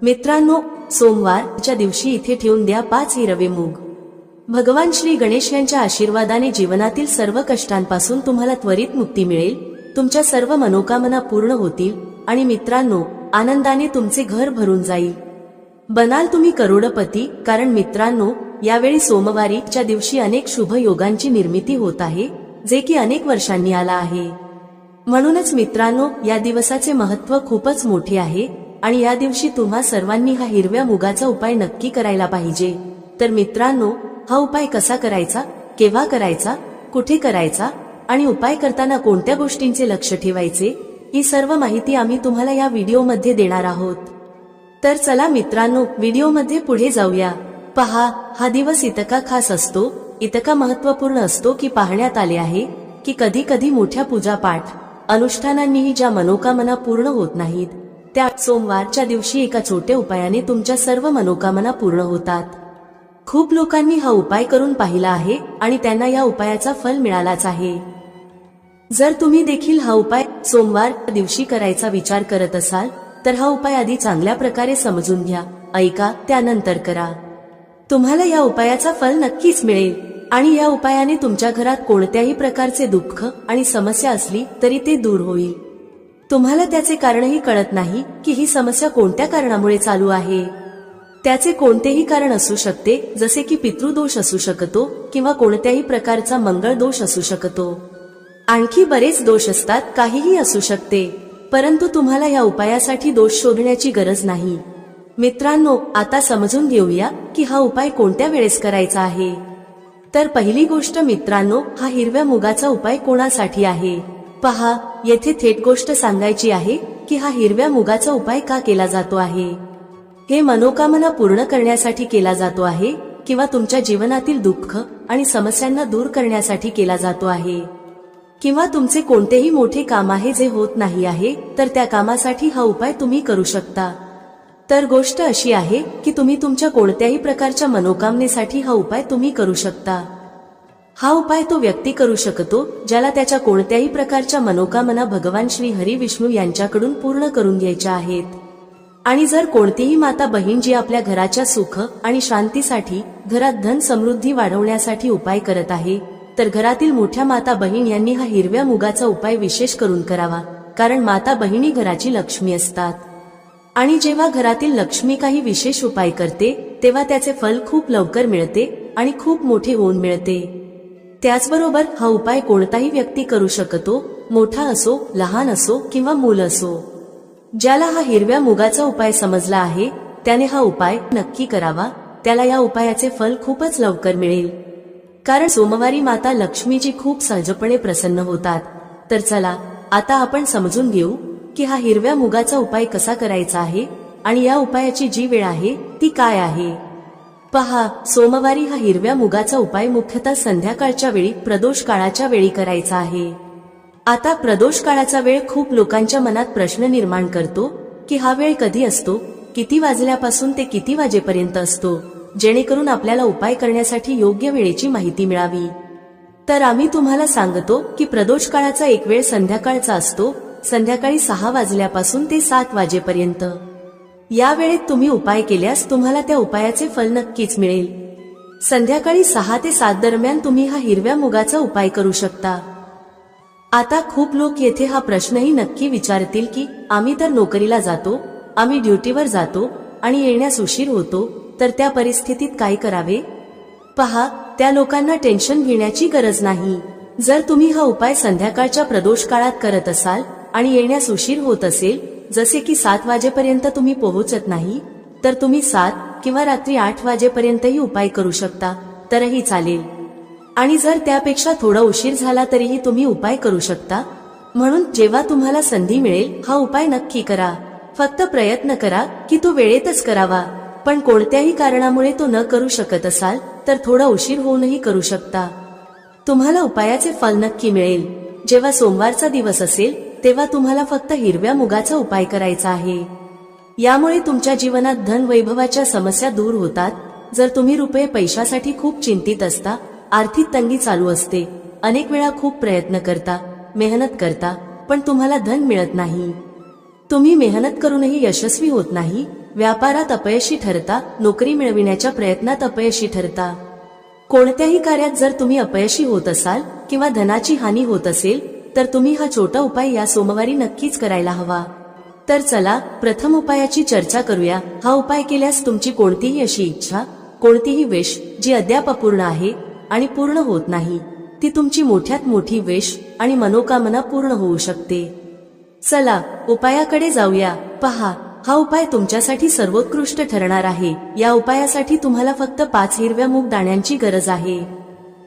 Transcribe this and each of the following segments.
मित्रांनो, सोमवारच्या दिवशी इथे ठेवून द्या 5 हिरवे मूग. भगवान श्री गणेश यांच्या आशीर्वादाने जीवनातील सर्व कष्टांपासून तुम्हाला त्वरित मुक्ती मिळेल, तुमच्या सर्व मनोकामना पूर्ण होतील आणि मित्रांनो, आनंदाने तुमचे घर भरून जाईल. बनाल तुम्ही करोडपती. कारण मित्रांनो, यावेळी सोमवारीच्या दिवशी अनेक शुभ योगांची निर्मिती होत आहे, जे की अनेक वर्षांनी आला आहे. म्हणूनच मित्रांनो, या दिवसाचे महत्त्व खूपच मोठे आहे आणि या दिवशी तुम्हा सर्वांनी हा हिरव्या मुगाचा उपाय नक्की करायला पाहिजे. तर मित्रांनो, हा उपाय कसा करायचा, केव्हा करायचा, कुठे करायचा आणि उपाय करताना कोणत्या गोष्टींचे लक्ष ठेवायचे, ही सर्व माहिती आम्ही तुम्हाला या व्हिडिओमध्ये देणार आहोत. तर चला मित्रांनो, व्हिडिओमध्ये पुढे जाऊया. पहा, हा दिवस इतका खास असतो, इतका महत्त्वपूर्ण असतो की पाहण्यात आले आहे की कधी कधी मोठ्या पूजापाठ अनुष्ठानांनीही ज्या मनोकामना पूर्ण होत नाहीत, त्या सोमवारच्या दिवशी एका छोट्या उपायाने तुमच्या सर्व मनोकामना पूर्ण होतात. खूप लोकांनी हा उपाय करून पाहिला आहे आणि त्यांना या उपायाचा फल मिळालाच आहे. जर तुम्ही देखील हा उपाय सोमवार दिवशी करायचा विचार करत असाल तर हा उपाय आधी चांगल्या प्रकारे समजून घ्या, ऐका, त्यानंतर करा. तुम्हाला या उपायाचा फल नक्कीच मिळेल आणि या उपायाने तुमच्या घरात कोणत्याही प्रकारचे दुःख आणि समस्या असली तरी ते दूर होईल. तुम्हाला त्याचे कारणही कळत नाही की ही समस्या कोणत्या कारणामुळे चालू आहे. त्याचे कोणतेही कारण असू शकते, जसे की पितृदोष असू शकतो किंवा कोणत्याही प्रकारचा मंगळ दोष असू शकतो. आणखी बरेच दोष असतात, काहीही असू शकते. परंतु तुम्हाला या उपायासाठी दोष शोधण्याची गरज नाही. मित्रांनो, आता समजून घेऊया की हा उपाय कोणत्या वेळेस करायचा आहे. तर पहिली गोष्ट मित्रांनो, हा हिरव्या मुगाचा उपाय कोणासाठी आहे. पहा, येथे थेट गोष्ट सांगायची आहे की हा हिरव्या मुगाचा उपाय का केला जातो आहे. हे मनोकामना पूर्ण करण्यासाठी केला जातो आहे किंवा तुमच्या जीवनातील दुःख आणि समस्यांना दूर करण्यासाठी केला जातो आहे, किंवा तुमचे कोणतेही मोठे काम आहे जे होत नाही आहे, तर त्या कामासाठी हा उपाय तुम्ही करू शकता. तर गोष्ट अशी आहे की तुम्ही तुमच्या कोणत्याही प्रकारच्या मनोकामनेसाठी हा उपाय तुम्ही करू शकता. हा उपाय तो व्यक्ती करू शकतो ज्याला त्याच्या कोणत्याही प्रकारच्या मनोकामना भगवान श्री हरी विष्णू यांच्याकडून पूर्ण करून घ्यायच्या आहेत. आणि जर कोणतीही माता बहीण जी आपल्या घराच्या सुख आणि शांतीसाठी, घरात धन समृद्धी वाढवण्यासाठी उपाय करत आहे, तर घरातील मोठ्या माता बहीण यांनी हा हिरव्या मुगाचा उपाय विशेष करून करावा. कारण माता बहिणी घराची लक्ष्मी असतात आणि जेव्हा घरातील लक्ष्मी काही विशेष उपाय करते तेव्हा त्याचे फल खूप लवकर मिळते आणि खूप मोठे होऊन मिळते. त्याचबरोबर हा उपाय कोणताही व्यक्ती करू शकतो, मोठा असो, लहान असो किंवा मूल असो. ज्याला हा हिरव्या मुगाचा उपाय समजला आहे त्याने हा उपाय नक्की करावा. त्याला या उपायाचे फल खूपच लवकर मिळेल. कारण सोमवारी माता लक्ष्मीजी खूप सहजपणे प्रसन्न होतात. तर चला, आता आपण समजून घेऊ की हा हिरव्या मुगाचा उपाय कसा करायचा आहे आणि या उपायाची जी वेळ आहे ती काय आहे. पहा, सोमवारी हा हिरव्या मुगाचा उपाय मुख्यतः संध्याकाळच्या वेळी, प्रदोष काळाच्या वेळी करायचा आहे. आता प्रदोष काळाचा वेळ खूप लोकांच्या मनात प्रश्न निर्माण करतो की हा वेळ कधी असतो, किती वाजल्यापासून ते किती वाजेपर्यंत असतो, जेणेकरून आपल्याला उपाय करण्यासाठी योग्य वेळेची माहिती मिळावी. तर आम्ही तुम्हाला सांगतो की प्रदोष काळाचा एक वेळ संध्याकाळचा असतो, संध्याकाळी 6 वाजल्यापासून ते 7 वाजेपर्यंत. या वेळेत तुम्ही उपाय केल्यास तुम्हाला त्या उपायाचे फल नक्कीच मिळेल. संध्याकाळी 6 ते 7 दरम्यान तुम्ही हा हिरव्या मुगाचा उपाय करू शकता. आता खूप लोक येथे हा प्रश्नही नक्की विचारतील की आम्ही तर नोकरीला जातो, आम्ही ड्युटीवर जातो आणि येण्यास उशीर होतो, तर त्या परिस्थितीत काय करावे. पहा, त्या लोकांना टेन्शन घेण्याची गरज नाही. जर तुम्ही हा उपाय संध्याकाळच्या प्रदोष काळात करत असाल आणि येण्यास उशीर होत असेल, जसे की 7 वाजेपर्यंत तुम्ही पोहोचत नाही, तर तुम्ही 7 किंवा रात्री 8 वाजेपर्यंतही उपाय करू शकता, तरही चालेल. आणि जर त्यापेक्षा थोडा उशीर झाला तरीही तुम्ही उपाय करू शकता. म्हणून जेव्हा तुम्हाला संधी मिळेल हा उपाय नक्की करा. फक्त प्रयत्न करा की तो वेळेतच करावा. पण कोणत्याही कारणामुळे तो न करू शकत असाल तर थोडा उशीर होऊनही करू शकता. तुम्हाला उपायाचे फल नक्की मिळेल. जेव्हा सोमवारचा दिवस असेल तेव्हा तुम्हाला फक्त हिरव्या मुगाचा उपाय करायचा आहे. यामुळे तुमच्या जीवनात धन वैभवाच्या समस्या दूर होतात. जर तुम्ही रुपये पैशासाठी खूप चिंतित असता, आर्थिक तंगी चालू असते, अनेक वेळा खूप प्रयत्न करता, मेहनत करता, पण तुम्हाला धन मिळत नाही, तुम्ही मेहनत करूनही यशस्वी होत नाही, व्यापारात अपयशी ठरता, नोकरी मिळविण्याच्या प्रयत्नात अपयशी ठरता. कोणत्याही कार्यात जर तुम्ही अपयशी होत असाल किंवा धनाची हानी होत असेल तर तुम्ही हा छोटा उपाय या सोमवारी नक्कीच करायला हवा. तर चला प्रथम उपायाची चर्चा करूया. हा उपाय केल्यास तुमची कोणतीही अशी इच्छा, कोणतीही विश जी अद्याप अपूर्ण आहे आणि पूर्ण होत नाही, ती तुमची मोठ्यात मोठी विश आणि मनोकामना पूर्ण होऊ शकते. चला उपायाकडे जाऊया. पहा, हा उपाय तुमच्यासाठी सर्वोत्कृष्ट ठरणार आहे. या उपायासाठी तुम्हाला फक्त 5 हिरव्या मूग दाण्यांची गरज आहे.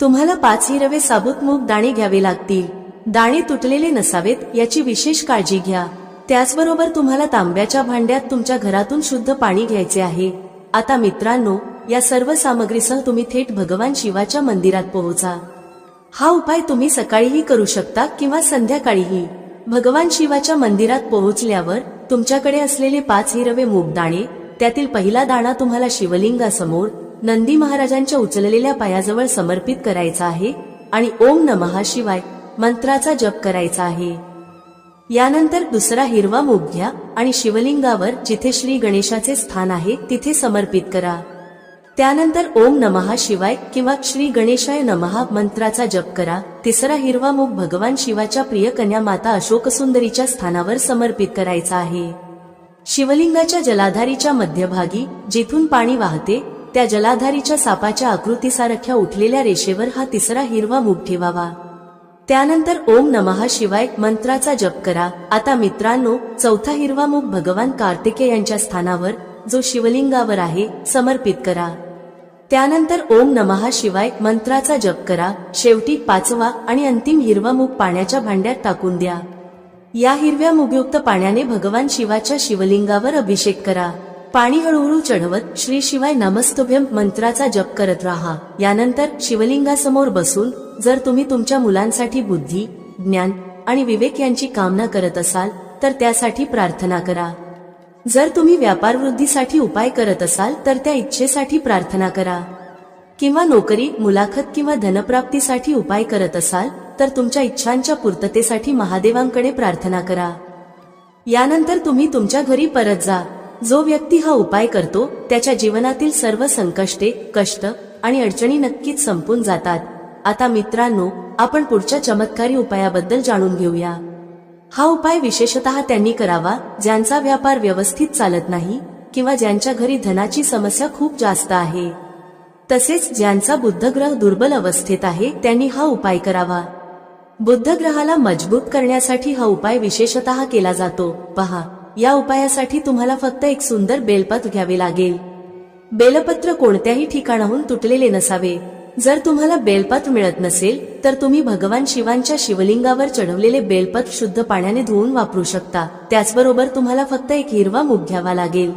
तुम्हाला 5 हिरवे साबूत मूग दाणे घ्यावे लागतील. दाणे तुटलेले नसावेत याची विशेष काळजी घ्या. त्याचबरोबर तुम्हाला तांब्याच्या भांड्यात तुमच्या घरातून शुद्ध पाणी घ्यायचे आहे. आता मित्रांनो, या सर्व सामग्रीसह तुम्ही थेट भगवान शिवाच्या मंदिरात पोहोचा. हा उपाय तुम्ही सकाळीही करू शकता किंवा संध्याकाळीही. भगवान शिवाच्या मंदिरात पोहोचल्यावर तुमच्याकडे असलेले 5 हिरवे मूग दाणे, त्यातील पहिला दाणा तुम्हाला शिवलिंगासमोर नंदी महाराजांच्या उचललेल्या पायाजवळ समर्पित करायचा आहे आणि ओम नमः शिवाय मंत्राचा जप करायचा आहे. यानंतर दुसरा हिरवा मूग घ्या आणि शिवलिंगावर जिथे श्री गणेशाचे स्थान आहे तिथे समर्पित करा. त्यानंतर ओम नमः शिवाय किंवा श्री गणेशाय नमः मंत्राचा जप करा. तिसरा हिरवा मूग भगवान शिवाच्या प्रिय कन्या माता अशोकसुंदरीच्या स्थानावर समर्पित करायचा आहे. शिवलिंगाच्या जलाधारीच्या मध्यभागी जिथून पाणी वाहते त्या जलाधारीच्या सापाच्या आकृतीसारख्या उठलेल्या रेषेवर हा तिसरा हिरवा मूग ठेवावा. त्यानंतर ओम नमः शिवाय मंत्राचा जप करा. आता मित्रांनो, चौथा हिरवा मूग भगवान कार्तिकेयांच्या स्थानावर जो शिवलिंगावर आहे समर्पित करा. त्यानंतर ओम नमः शिवाय मंत्राचा जप करा. शेवटी 5वा आणि अंतिम हिरवा मूग पाण्याच्या भांड्यात टाकून द्या. या हिरव्या मूगयुक्त पाण्याने भगवान शिवाच्या शिवलिंगावर अभिषेक करा. पाणी हळूहळू चढवत श्री शिवाय नमस्तुभ्यम मंत्राचा जप करत राहा. यानंतर शिवलिंगासमोर बसून जर तुम्ही तुमच्या मुलांसाठी बुद्धी, ज्ञान आणि विवेक यांची कामना करत असाल तर त्यासाठी प्रार्थना करा. जर तुम्ही व्यापार वृद्धीसाठी उपाय करत असाल तर त्या इच्छेसाठी प्रार्थना करा. किंवा नोकरी, मुलाखत किंवा धनप्राप्तीसाठी उपाय करत असाल तर तुमच्या इच्छांच्या पूर्ततेसाठी महादेवांकडे प्रार्थना करा. यानंतर तुम्ही तुमच्या घरी परत जा. जो व्यक्ती हा उपाय करतो त्याच्या जीवनातील सर्व संकष्टे, कष्ट आणि अडचणी नक्कीच संपून जातात. आता मित्रांनो, आपण पुढच्या चमत्कारी उपायाबद्दल जाणून घेऊया. हा उपाय विशेषतः त्यांनी करावा ज्यांचा व्यापार व्यवस्थित चालत नाही किंवा ज्यांच्या घरी धनाची समस्या खूप जास्त आहे. तसेच ज्यांचा बुधग्रह दुर्बल अवस्थेत आहे त्यांनी हा उपाय करावा. बुधग्रहाला मजबूत करण्यासाठी हा उपाय विशेषतः केला जातो. पहा, या उपायासाठी तुम्हाला फक्त एक सुंदर बेलपत्र घ्यावे लागेल. बेलपत्र कोणत्याही ठिकाणाहून तुटलेले नसावे. जर तुम्हाला बेलपत्र मिळत नसेल तर तुम्ही भगवान शिवांच्या शिवलिंगावर चढवलेले बेलपत्र शुद्ध पाण्याने धुवून वापरू शकता. त्याचबरोबर तुम्हाला फक्त एक हिरवा मूग घ्यावा लागेल.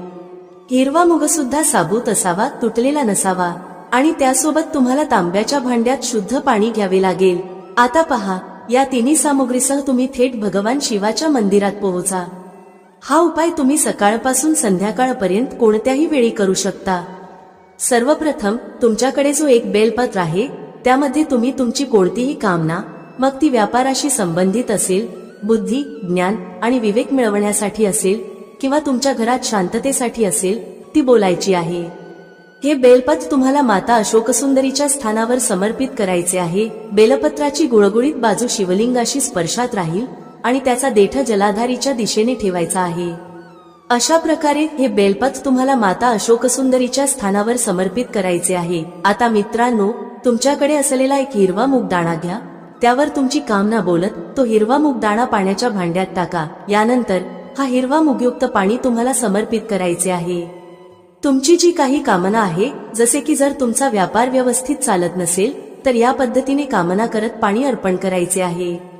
हिरवा मूग सुद्धा साबूत असावा, तुटलेला नसावा. आणि त्यासोबत तुम्हाला तांब्याच्या भांड्यात शुद्ध पाणी घ्यावे लागेल. आता पहा, या तिन्ही सामुग्रीसह तुम्ही थेट भगवान शिवाच्या मंदिरात पोहोचा. हा उपाय तुम्ही सकाळपासून संध्याकाळपर्यंत कोणत्याही वेळी करू शकता. सर्वप्रथम तुमच्याकडे जो एक बेलपत्र आहे त्यामध्ये तुम्ही तुमची कोणतीही कामना, मग ती व्यापाराशी संबंधित असेल, बुद्धी, ज्ञान आणि विवेक मिळवण्यासाठी असेल किंवा तुमच्या घरात शांततेसाठी असेल, ती बोलायची आहे. हे बेलपत्र तुम्हाला माता अशोकसुंदरीच्या स्थानावर समर्पित करायचे आहे. बेलपत्राची गुळगुळीत बाजू शिवलिंगाशी स्पर्शात राहील आणि त्याचा देठ जलाधारीच्या दिशेने ठेवायचा आहे. अशा प्रकारे हे बेलपत्र तुम्हाला माता अशोकसुंदरीच्या स्थानावर समर्पित करायचे आहे. आता मित्रांनो, तुमच्याकडे असलेला एक हिरवा मूग दाणा घ्या. त्यावर तुमची कामना बोलत तो हिरवा मूग दाणा पाण्याच्या भांड्यात टाका. यानंतर हा हिरवा मूगयुक्त पाणी तुम्हाला समर्पित करायचे आहे. तुमची जी काही कामना आहे, जसे की जर तुमचा व्यापार व्यवस्थित चालत नसेल तर या पद्धतीने कामना करत पाणी अर्पण करायचे आहे.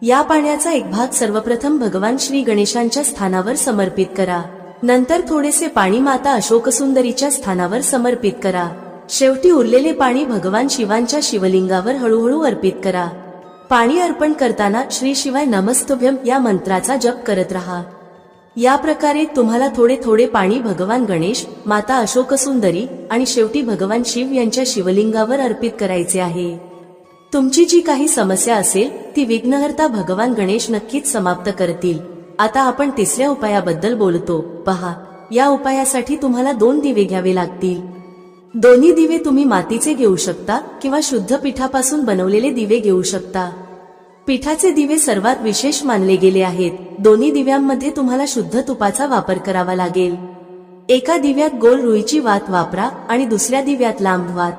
या पाण्याचा एक भाग सर्वप्रथम भगवान श्री गणेशांच्या स्थानावर समर्पित करा. नंतर थोडेसे पाणी माता अशोकसुंदरीच्या स्थानावर समर्पित करा. शेवटी उरलेले पाणी भगवान शिवांच्या शिवलिंगावर हळूहळू अर्पित करा. पाणी अर्पण करताना श्री शिवाय नमस्तुभ्यम या मंत्राचा जप करत राहा. या प्रकारे तुम्हाला थोडे थोडे पाणी भगवान गणेश, माता अशोकसुंदरी आणि शेवटी भगवान शिव यांच्या शिवलिंगावर अर्पित करायचे आहे. तुमची जी काही समस्या असेल ती विघ्नहर्ता भगवान गणेश नक्कीच समाप्त करतील. आता आपण तिसऱ्या उपायाबद्दल बोलतो. पहा, या उपायासाठी तुम्हाला 2 दिवे घ्यावे लागतील. दोन्ही दिवे तुम्ही मातीचे घेऊ शकता किंवा शुद्ध पिठापासून बनवलेले दिवे घेऊ शकता. पिठाचे दिवे सर्वात विशेष मानले गेले आहेत. दोन्ही दिव्यांमध्ये तुम्हाला शुद्ध तुपाचा वापर करावा लागेल. एका दिव्यात गोल रुईची वात वापरा आणि दुसऱ्या दिव्यात लांब वात.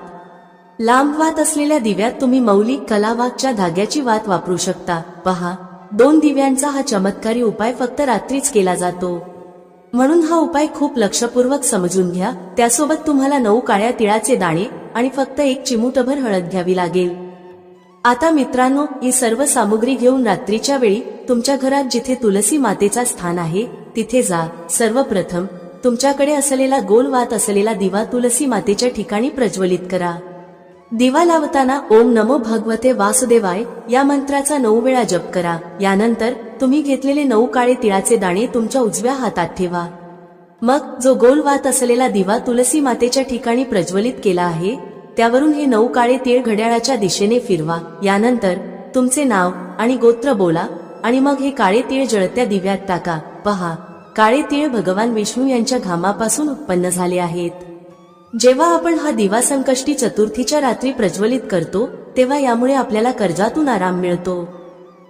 लांब वात असलेल्या दिव्यात तुम्ही मौलिक कलावाच्या धाग्याची वात वापरू शकता. पहा, 2 दिव्यांचा हा चमत्कारी उपाय फक्त रात्रीच केला जातो, म्हणून हा उपाय खूप लक्षपूर्वक समजून घ्या. त्यासोबत तुम्हाला 9 काळ्या तिळाचे दाणे आणि फक्त 1 चिमूटभर हळद घ्यावी लागेल. आता मित्रांनो, ही सर्व सामुग्री घेऊन रात्रीच्या वेळी तुमच्या घरात जिथे तुलसी मातेचा स्थान आहे तिथे जा. सर्वप्रथम तुमच्याकडे असलेला गोल वात असलेला दिवा तुलसी मातेच्या ठिकाणी प्रज्वलित करा. दिवा लावताना ओम नमो भगवते वासुदेवाय या मंत्राचा 9 वेळा जप करा. यानंतर तुम्ही घेतलेले 9 काळे तिळाचे दाणे तुमच्या उजव्या हातात ठेवा. मग जो गोल वात असलेला दिवा तुलसी मातेच्या ठिकाणी प्रज्वलित केला आहे त्यावरून हे 9 काळे तीळ घड्याळाच्या दिशेने फिरवा. यानंतर तुमचे नाव आणि गोत्र बोला आणि मग हे काळे तीळ जळत्या दिव्यात टाका. पहा, काळे तीळ भगवान विष्णू यांच्या घामापासून उत्पन्न झाले आहेत. जेव्हा आपण हा दिवा संकष्टी चतुर्थीच्या रात्री प्रज्वलित करतो तेव्हा यामुळे आपल्याला कर्जातून आराम मिळतो.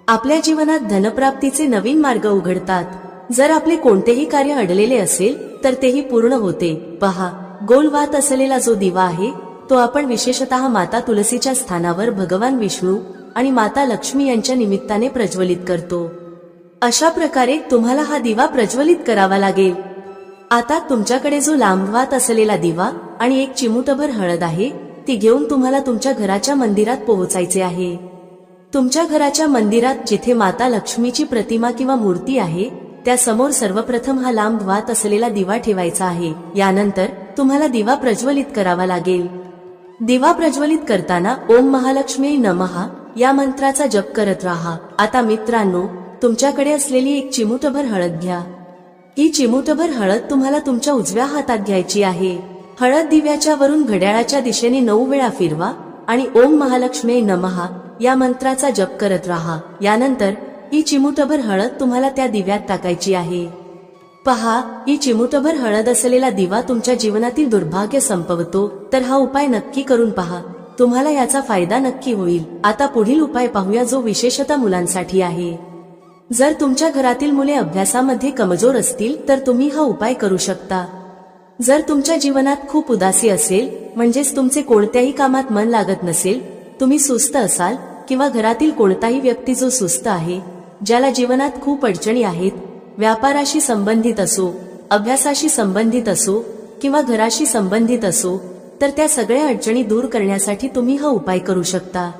आपल्या जीवनात धनप्राप्तीचे नवीन मार्ग उघडतात. जर आपले कोणतेही कार्य अडलेले असेल तर तेही पूर्ण होते. पहा, गोल वात असलेला जो दिवा आहे तो आपण विशेषतः माता तुलसीच्या स्थानावर भगवान विष्णू आणि माता लक्ष्मी यांच्या निमित्ताने प्रज्वलित करतो. अशा प्रकारे तुम्हाला हा दिवा प्रज्वलित करावा लागेल. आता तुमच्याकडे जो लांब वात असलेला दिवा आणि 1 चिमूटभर हळद आहे ती घेऊन तुम्हाला तुमच्या घराच्या मंदिरात पोहोचायचे आहे. तुमच्या घराच्या मंदिरात जिथे माता लक्ष्मीची प्रतिमा किंवा मूर्ती आहे त्या समोर सर्वप्रथम हा लांब वात असलेला दिवा ठेवायचा आहे. यानंतर तुम्हाला दिवा प्रज्वलित करावा लागेल. दिवा प्रज्वलित करताना ओम महालक्ष्मी नमः या मंत्राचा जप करत राहा. आता मित्रांनो, तुमच्याकडे असलेली 1 चिमूटभर हळद घ्या. ही चिमूटभर हळद तुम्हाला तुमच्या उजव्या हातात घ्यायची आहे. हळद दिव्याच्या वरून घड्याळाच्या दिशेने 9 वेळा फिरवा आणि ओम महालक्ष्मी नमः या मंत्राचा जप करत राहा. यानंतर ही चिमूटभर हळद तुम्हाला त्या दिव्यात टाकायची आहे. पहा, ही चिमूटभर हळद असलेला दिवा तुमच्या जीवनातील दुर्भाग्य संपवतो. तर हा उपाय नक्की करून पहा, तुम्हाला याचा फायदा नक्की होईल. आता पुढील उपाय पाहूया जो विशेषतः मुलांसाठी आहे. जर तुमच्या घरातील मुले अभ्यासामध्ये कमजोर असतील तर तुम्ही हा उपाय करू शकता. जर तुमच्या जीवनात खूप उदासी असेल, म्हणजेच तुमचे कोणत्याही कामात मन लागत नसेल, तुम्ही सुस्त असाल किंवा घरातील कोणताही व्यक्ती जो सुस्त आहे, ज्याला जीवनात खूप अडचणी आहेत, व्यापाराशी संबंधित असो, अभ्यासाशी संबंधित असो किंवा घराशी संबंधित असो, तर त्या सगळ्या अडचणी दूर करण्यासाठी तुम्ही हा उपाय करू शकता.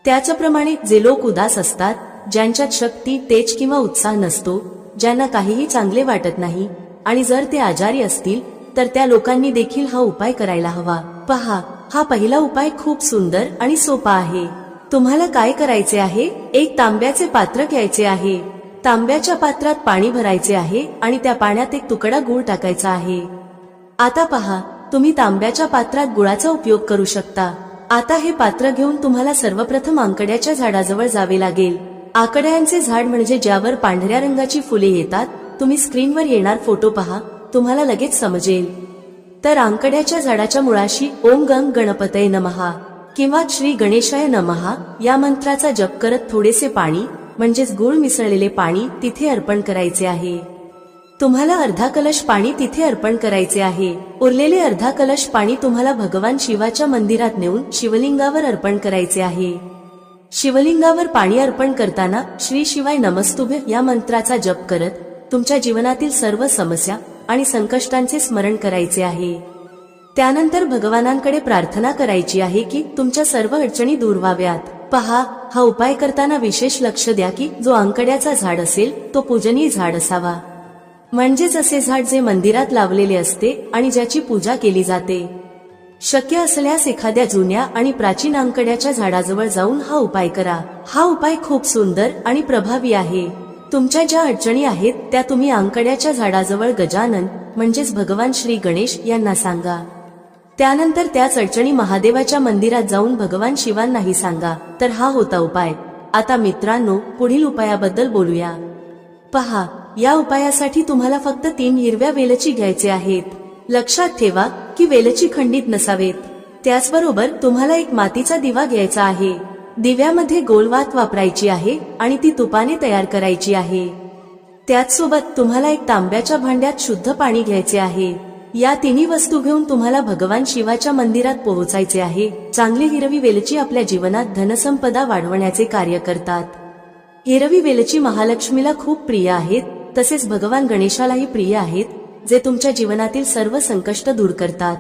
त्याचप्रमाणे जे लोक उदास असतात, ज्यांच्यात शक्ती, तेज किंवा उत्साह नसतो, ज्यांना काहीही चांगले वाटत नाही आणि जर ते आजारी असतील तर त्या लोकांनी देखील हा उपाय करायला हवा. पहा, हा पहिला उपाय खूप सुंदर आणि सोपा आहे. तुम्हाला काय करायचे आहे? 1 तांब्याचे पात्र घ्यायचे आहे. तांब्याच्या पात्रात पाणी भरायचे आहे आणि त्या पाण्यात 1 तुकडा गूळ टाकायचा आहे. आता पहा, तुम्ही तांब्याच्या पात्रात गुळाचा उपयोग करू शकता. आता हे पात्र घेऊन तुम्हाला सर्वप्रथम आंकड्याच्या झाडाजवळ जावे लागेल. आकड्यांचे झाड म्हणजे ज्यावर पांढऱ्या रंगाची फुले येतात. तुम्ही स्क्रीनवर येणार फोटो पहा, तुम्हाला लगेच समजेल. तर आंकड्याच्या झाडाच्या मुळाशी ओम गंग गणपतये नमः किंवा श्री गणेशाय नमः या मंत्राचा जप करत थोडेसे पाणी म्हणजेच गूळ मिसळलेले पाणी तिथे अर्पण करायचे आहे. तुम्हाला अर्धा कलश पाणी तिथे अर्पण करायचे आहे. उरलेले अर्धा कलश पाणी तुम्हाला भगवान शिवाच्या मंदिरात नेऊन शिवलिंगावर अर्पण करायचे आहे. शिवलिंगावर पाणी अर्पण करताना श्री शिवाय नमस्तुभ्य या मंत्राचा जप करत तुमच्या जीवनातील सर्व समस्या आणि संकष्टांचे स्मरण करायचे आहे. त्यानंतर भगवानांकडे प्रार्थना करायची आहे की तुमच्या सर्व अडचणी दूर व्हाव्यात. पहा, हा उपाय करताना विशेष लक्ष द्या की जो आंकड्याचा झाड असेल तो पूजनीय झाड असावा. म्हणजेच असे झाड जे मंदिरात लावलेले असते आणि ज्याची पूजा केली जाते. शक्य असल्यास एखाद्या जुन्या आणि प्राचीन आंकड्याच्या झाडाजवळ जाऊन हा उपाय करा. हा उपाय खूप सुंदर आणि प्रभावी आहे. तुमच्या ज्या अडचणी आहेत त्या तुम्ही आंकड्याच्या झाडाजवळ गजानन म्हणजेच भगवान श्री गणेश यांना सांगा. त्यानंतर त्याच अडचणी महादेवाच्या मंदिरात जाऊन भगवान शिवांनाही सांगा. तर हा होता उपाय. आता मित्रांनो, पुढील उपायाबद्दल बोलूया. पहा, या उपायासाठी तुम्हाला फक्त 3 हिरव्या वेलची घ्यायचे आहेत. लक्षात ठेवा की वेलची खंडित नसावेत. त्याचबरोबर तुम्हाला एक मातीचा दिवा घ्यायचा आहे. दिव्यामध्ये गोल वात वापरायची आहे आणि ती तुपाने तयार करायची आहे. त्याचसोबत तुम्हाला एक तांब्याच्या भांड्यात शुद्ध पाणी घ्यायचे आहे. या तिन्ही वस्तू घेऊन तुम्हाला भगवान शिवाच्या मंदिरात पोहोचायचे आहे. चांगली हिरवी वेलची आपल्या जीवनात धनसंपदा वाढवण्याचे कार्य करतात. हिरवी वेलची महालक्ष्मीला खूप प्रिय आहेत, तसेच भगवान गणेशालाही प्रिय आहेत, जे तुमच्या जीवनातील सर्व संकष्ट दूर करतात.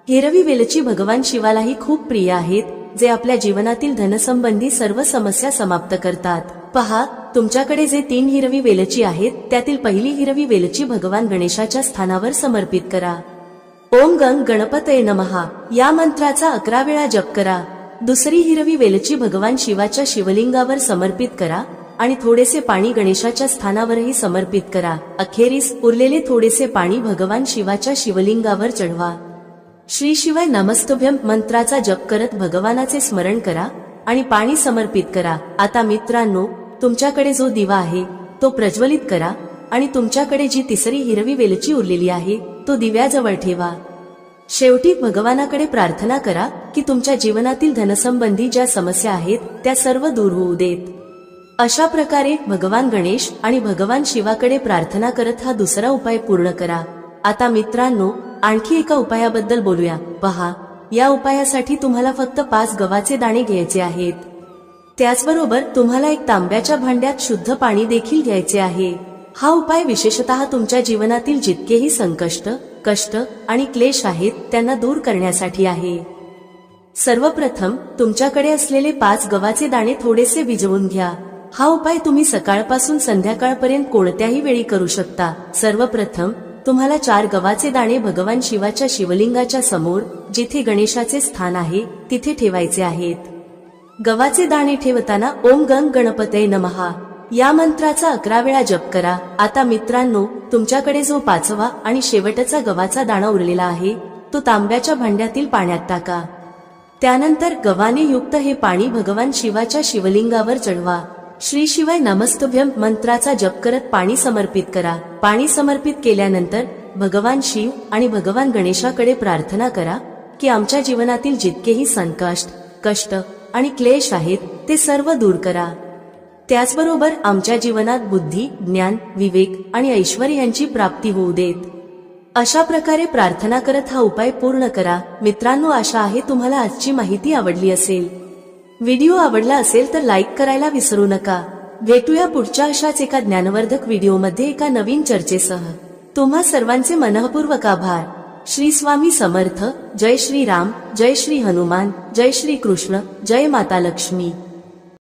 हिरवी वेलची भगवान शिवालाही खूप प्रिय आहेत, जे आपल्या जीवनातील धनसंबंधी सर्व समस्या समाप्त करतात. पहा, तुमच्याकडे जे 3 हिरवी वेलची आहेत त्यातील पहिली हिरवी वेलची भगवान गणेशाच्या स्थानावर समर्पित करा. ओम गंग गणपतये नमः या मंत्राचा 11 वेळा जप करा. दुसरी हिरवी वेलची भगवान शिवाच्या शिवलिंगावर समर्पित करा आणि थोडेसे पाणी गणेशाच्या स्थानावरही समर्पित करा. अखेरीस उरलेले थोडेसे पाणी भगवान शिवाच्या शिवलिंगावर चढवा. श्री शिवाय नमस्तुभ्यम मंत्राचा जप करत भगवानाचे स्मरण करा आणि पाणी समर्पित करा. आता मित्रांनो, तुमच्याकडे जो दिवा आहे तो प्रज्वलित करा आणि तुमच्याकडे जी तिसरी हिरवी वेलची उरलेली आहे तो दिव्याजवळ ठेवा. शेवटी भगवानाकडे प्रार्थना करा की तुमच्या जीवनातील धनसंबंधी ज्या समस्या आहेत त्या सर्व दूर होऊ देत. अशा प्रकारे भगवान गणेश आणि भगवान शिवाकडे प्रार्थना करत हा दुसरा उपाय पूर्ण करा. आता मित्रांनो, आणखी एका उपायाबद्दल बोलूया. पहा, या उपायासाठी तुम्हाला फक्त 5 गव्हाचे दाणे घ्यायचे आहेत. त्याचबरोबर तुम्हाला एक तांब्याच्या भांड्यात शुद्ध पाणी देखील घ्यायचे आहे. हा उपाय विशेषतः तुमच्या जीवनातील जितकेही संकष्ट, कष्ट आणि क्लेश आहेत त्यांना दूर करण्यासाठी आहे. सर्वप्रथम तुमच्याकडे असलेले 5 गव्हाचे दाणे थोडेसे भिजवून घ्या. हा उपाय तुम्ही सकाळपासून संध्याकाळपर्यंत कोणत्याही वेळी करू शकता. सर्वप्रथम तुम्हाला 4 गव्हाचे दाणे भगवान शिवाच्या शिवलिंगाच्या समोर, जिथे गणेशाचे स्थान आहे, तिथे ठेवायचे आहेत. गव्हाचे दाणे ठेवताना ओम गंग गणपतये नमः या मंत्राचा 11 वेळा जप करा. आता मित्रांनो, तुमच्याकडे जो 5वा आणि शेवटचा गव्हाचा दाणा उरलेला आहे तो तांब्याच्या भांड्यातील पाण्यात टाका. त्यानंतर गव्हाने युक्त हे पाणी भगवान शिवाच्या शिवलिंगावर चढवा. श्री शिवाय नमस्तुभ्यम मंत्राचा जप करत पाणी समर्पित करा. पाणी समर्पित केल्यानंतर भगवान शिव आणि भगवान गणेशाकडे प्रार्थना करा की आमच्या जीवनातील जितकेही संकष्ट, कष्ट आणि क्लेश आहेत ते सर्व दूर करा. त्याचबरोबर आमच्या जीवनात बुद्धी, ज्ञान, विवेक आणि ऐश्वर यांची प्राप्ती होऊ देत. अशा प्रकारे प्रार्थना करत हा उपाय पूर्ण करा. मित्रांनो, आशा आहे तुम्हाला आजची माहिती आवडली असेल. व्हिडिओ आवडला असेल तर लाईक करायला विसरू नका. भेटूया पुढच्या अशाच एका ज्ञानवर्धक व्हिडिओमध्ये एका नवीन चर्चेसह. तुम्हा सर्वांचे मनःपूर्वक आभार. श्री स्वामी समर्थ. जय श्री राम, जय श्री हनुमान, जय श्री कृष्ण, जय माता लक्ष्मी.